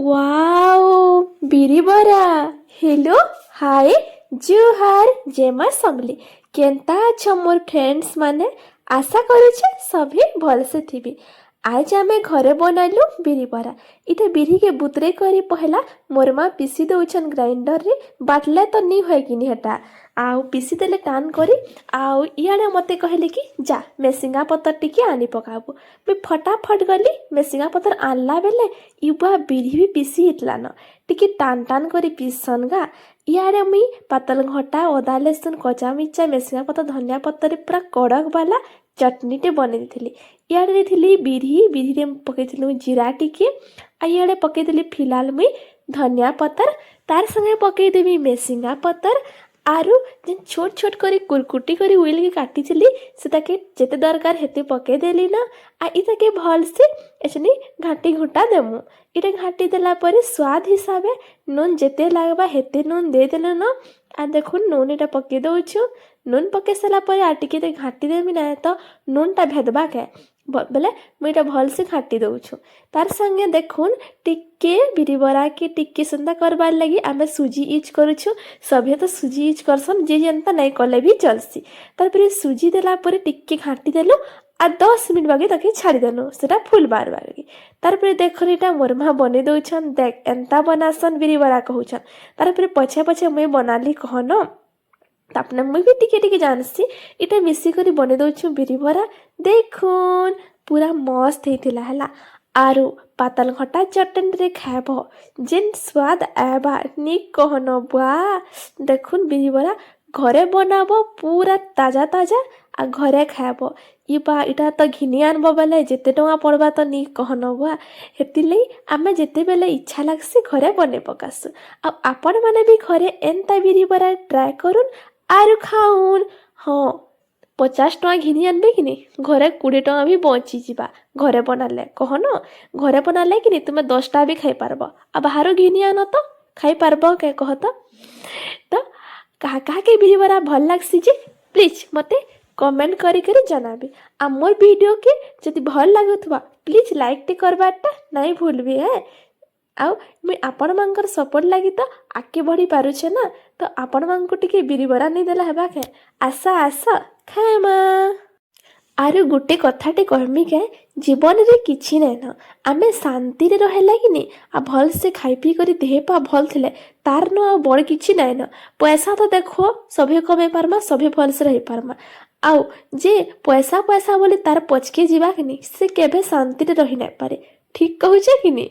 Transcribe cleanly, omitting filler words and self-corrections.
Wow बिरी बरा hello hi जुहार जेमा समली केंता अच्छा मोर फ्रेंड्स माने आशा करुछे सभी भल से थिबी। आज आमे घरे बनैलु बिरी बरा। इटे बिरी के बुतरे करी पहला मोर माँ पीसी दउछन ग्राइंडर रे बाटले तो नी होय कि नी हेटा आउ पीसी देले टान करी आउ इयाडे मते कहले कि जा मेसिंगा पत्तर टिके आनी पकाबू। मैं फटाफट गली मेसिंगा पत्तर आनला बेले युवा बिरी भी पीसी हितला न टिके टान टान करी पीसन गा। इयाडे मुई पातल घटा अदा लसुन कचा मिर्चा मेसिंगा पत्तर धनिया पत्तर पूरा कड़क वाला चटनीटे बनै देथिली। इयाडे देथिली बिरी बिरी पकईथिलु जीरा टिके आ इयाडे पकईदेली फिलहाल मुई धनिया पत्तर तार संगे पकईदेवी मेसिंगा पत्तर आरु जेन छोट छोट करी कुरकुटी करी उइल के काटी थी से ताके जेते दरकार हेते पके देली ना आ इताके भल से एचनी घाटी घुटा देमु। इटा घाटी देला परे स्वाद हिसाबे नून जेते लागबा हेते नून दे देले न आ देखुन नून इटा पके दउछु। नून पके सारा परे आ टिके घाटी देमी ना तो नूनटा भेदबा के बोले मुझे भल से घाटी दउछु। तार संगे देखुन टिके बिरी बरा के टिके सुंदर करबार लगी आमे सुजी यूज करुछु। सभे तो सुजी यूज करसन जे जनता नहीं कले भी चलसी। तार पर सुजी देला परे टिके घाटी देलु आ 10 मिनट बागे ताके छाड़ी देनु सेटा फुल बार बागे। तार पर देखो इटा मोर माँ बने दउछन देख एंता बनासन बिरी बरा कहउछन। तार पर पछे पछे मुई बनाली कहन तापने मुई भी टिके टिके जानसी इटा मिसी करी बने दउछु बिरी बरा। देखुन पूरा मस्त हेतिला हला आरु पातल घटा चटनी रे खाबो जेन स्वाद आबा नी कहन बा। देखुन बिरी बरा घरे बनाबो पूरा ताजा ताजा आ घरे खाबो इबा इटा तो घिनी आनबो बेले जेते टंगा पड़बा तो नी कहन बा। हेतिले आमे जेते बेले इच्छा लागसी घरे बने पकासु। अब आपण माने भी घरे एंता बिरी बरा ट्राई करुन आरु खाउन। हाँ 50 टଙ୍କା घिनी आनबे कि नी घरे 20 टଙ୍କା भी बची जीवा घरे बनाले कहन घरे बनाले कि नी तुमे 10टा भी खाई पारबो आ बाहर घिनी आन तो खाई पारबो के कह तो कहा कहा के बिरी बरा भल लागसी जे प्लीज मते कमेंट करी करी जनाबी। आ मोर वीडियो के जदि भल लागुथबा प्लीज लाइक टे करबाटा नहीं भूलबी है। आउ मुई आपण मानकर सपोर्ट लगी तो आगे बढ़ी पारुछे ना तो आपण मानको टिके बिरी बरा नहीं देला हेबा के आशा आशा खाएमा। आरु गुटे कथाटे कहमी के जीवन रे किछि नै न आमे शांति रे रहेला कि नी आ भल से खाई पी करी देह पा भल थिले तार न आ बड़ किछि नै न। पैसा तो देखो सभे कमे पारमा सभे भल से रही पारमा आउ जे पैसा पैसा बोले तार पचके जीवा कि नी से केबे शांति रे रही नै पारे। ठीक कहूचे कि नी।